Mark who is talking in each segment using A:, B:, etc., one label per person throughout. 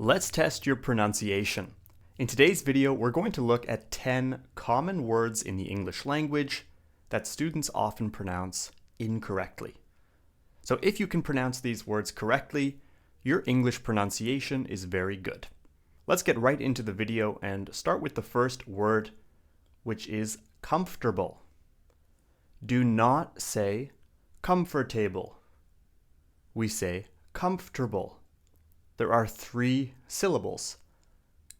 A: Let's test your pronunciation. In today's video, we're going to look at 10 common words in the English language that students often pronounce incorrectly. So if you can pronounce these words correctly, your English pronunciation is very good. Let's get right into the video and start with the first word, which is comfortable. Do not say comfortable. We say comfortable. There are 3 syllables.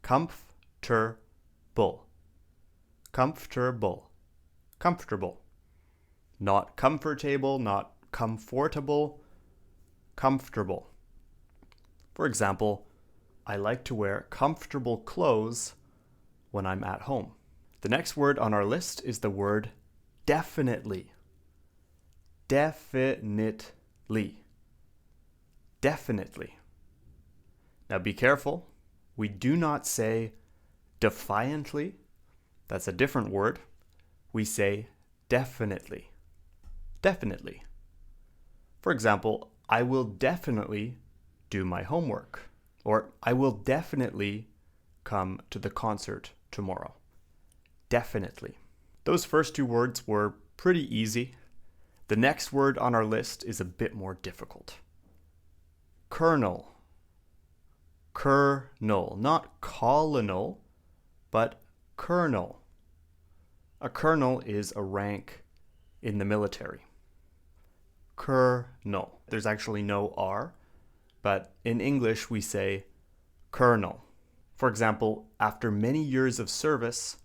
A: Comfortable. Comfortable. Comfortable. Not comfortable, not comfortable. Comfortable. For example, I like to wear comfortable clothes when I'm at home. The next word on our list is the word definitely. Definitely. Definitely. Now be careful. We do not say defiantly. That's a different word. We say definitely. Definitely. For example, I will definitely do my homework. Or I will definitely come to the concert tomorrow. Definitely. Those first 2 words were pretty easy. The next word on our list is a bit more difficult. Colonel. Colonel, not colonel, but colonel. A colonel is a rank in the military. Colonel. There's actually no R, but in English we say colonel. For example, after many years of service,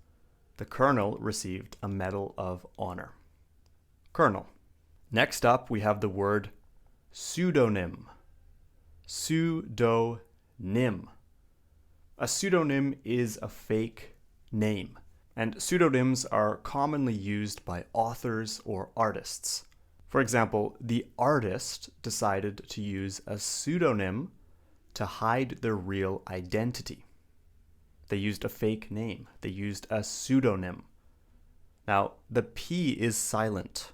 A: the colonel received a Medal of Honor. Colonel. Next up, we have the word pseudonym. Pseudonym. A pseudonym is a fake name, and pseudonyms are commonly used by authors or artists. For example, the artist decided to use a pseudonym to hide their real identity. They used a fake name. They used a pseudonym. Now, the P is silent.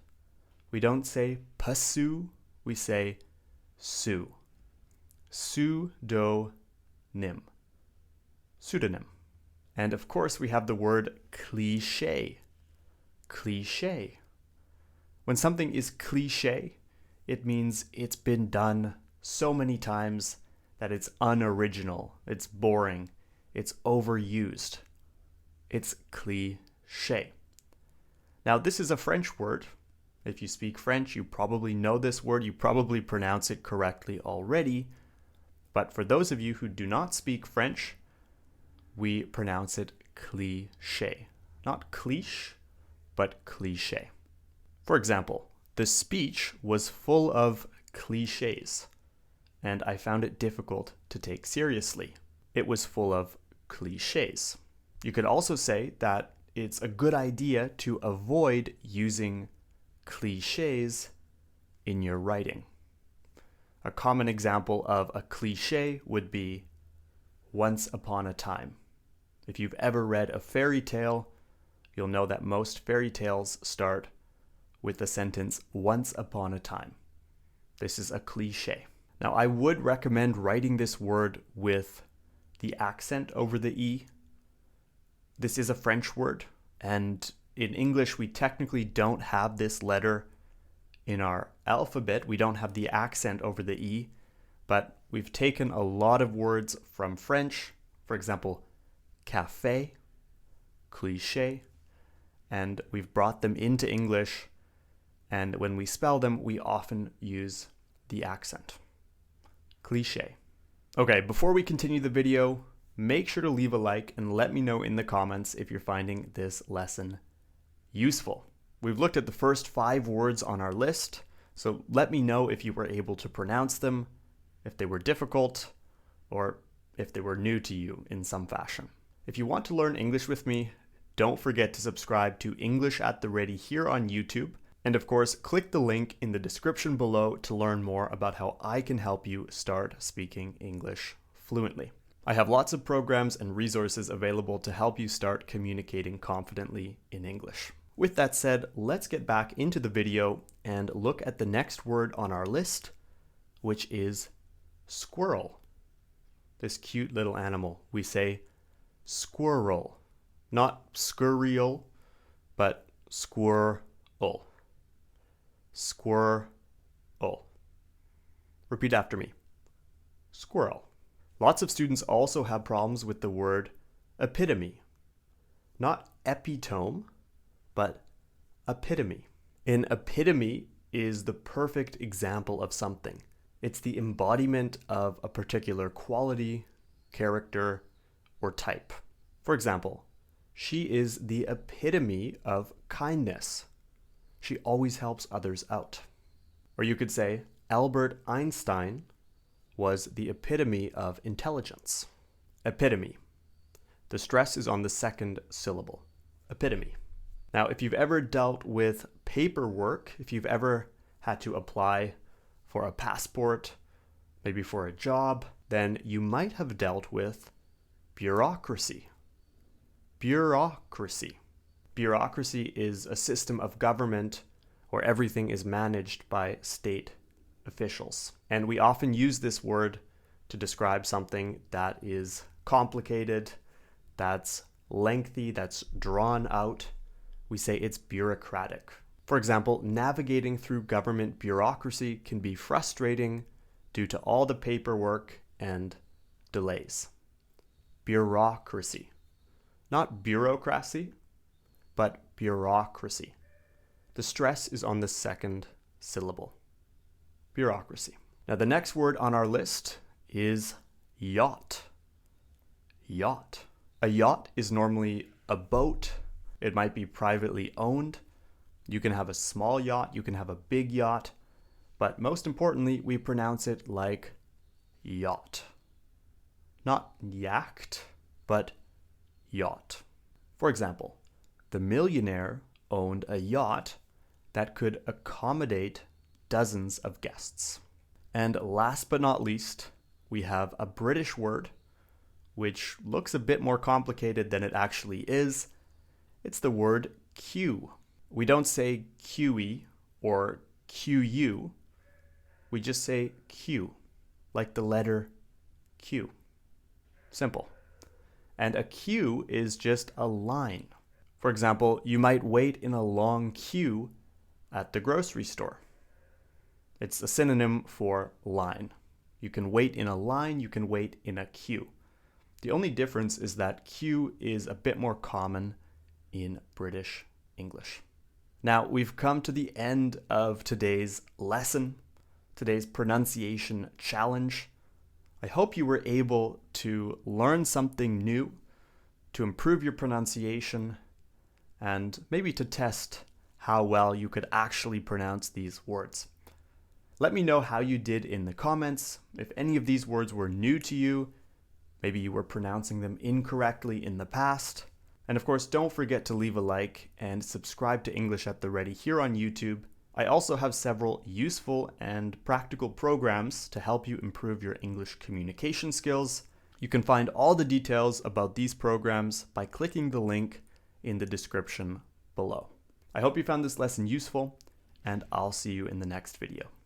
A: We don't say pursue, we say sue. Pseudonym. Pseudonym. And of course we have the word cliché. Cliché. When something is cliché, it means it's been done so many times that it's unoriginal, it's boring, it's overused. It's cliché. Now this is a French word. If you speak French, you probably know this word, you probably pronounce it correctly already. But for those of you who do not speak French, we pronounce it cliché. Not cliche, but cliché. For example, the speech was full of clichés, and I found it difficult to take seriously. It was full of clichés. You could also say that it's a good idea to avoid using clichés in your writing. A common example of a cliché would be once upon a time. If you've ever read a fairy tale, you'll know that most fairy tales start with the sentence once upon a time. This is a cliché. Now, I would recommend writing this word with the accent over the E. This is a French word, and in English we technically don't have this letter in our alphabet. We don't have the accent over the E, but we've taken a lot of words from French, for example, café, cliché, and we've brought them into English, and when we spell them, we often use the accent. Cliché. Okay, before we continue the video, make sure to leave a like and let me know in the comments if you're finding this lesson useful. We've looked at the first 5 words on our list, so let me know if you were able to pronounce them, if they were difficult, or if they were new to you in some fashion. If you want to learn English with me, don't forget to subscribe to English at the Ready here on YouTube, and of course, click the link in the description below to learn more about how I can help you start speaking English fluently. I have lots of programs and resources available to help you start communicating confidently in English. With that said, let's get back into the video and look at the next word on our list, which is squirrel. this cute little animal, we say squirrel. Not scurriel, but squirrel. Squirrel. Repeat after me. Squirrel. Lots of students also have problems with the word epitome. Not epitome, but epitome. An epitome is the perfect example of something. It's the embodiment of a particular quality, character, or type. For example, she is the epitome of kindness. She always helps others out. Or you could say, Albert Einstein was the epitome of intelligence. Epitome. The stress is on the second syllable. Epitome. Now, if you've ever dealt with paperwork, if you've ever had to apply for a passport, maybe for a job, then you might have dealt with bureaucracy. Bureaucracy. Bureaucracy is a system of government where everything is managed by state officials. And we often use this word to describe something that is complicated, that's lengthy, that's drawn out. We say it's bureaucratic. For example, navigating through government bureaucracy can be frustrating due to all the paperwork and delays. Bureaucracy. Not bureaucracy, but bureaucracy. The stress is on the second syllable. Bureaucracy. Now the next word on our list is yacht. Yacht. A yacht is normally a boat. It might be privately owned. You can have a small yacht, you can have a big yacht, but most importantly, we pronounce it like yacht. Not yacht, but yacht. For example, the millionaire owned a yacht that could accommodate dozens of guests. And last but not least, we have a British word which looks a bit more complicated than it actually is. It's the word queue. We don't say QE or QU. We just say queue, like the letter Q. Simple. And a queue is just a line. For example, you might wait in a long queue at the grocery store. It's a synonym for line. You can wait in a line, you can wait in a queue. The only difference is that queue is a bit more common in British English. Now, we've come to the end of today's lesson, today's pronunciation challenge. I hope you were able to learn something new, to improve your pronunciation, and maybe to test how well you could actually pronounce these words. Let me know how you did in the comments. If any of these words were new to you, maybe you were pronouncing them incorrectly in the past. And of course, don't forget to leave a like and subscribe to English at the Ready here on YouTube. I also have several useful and practical programs to help you improve your English communication skills. You can find all the details about these programs by clicking the link in the description below. I hope you found this lesson useful, and I'll see you in the next video.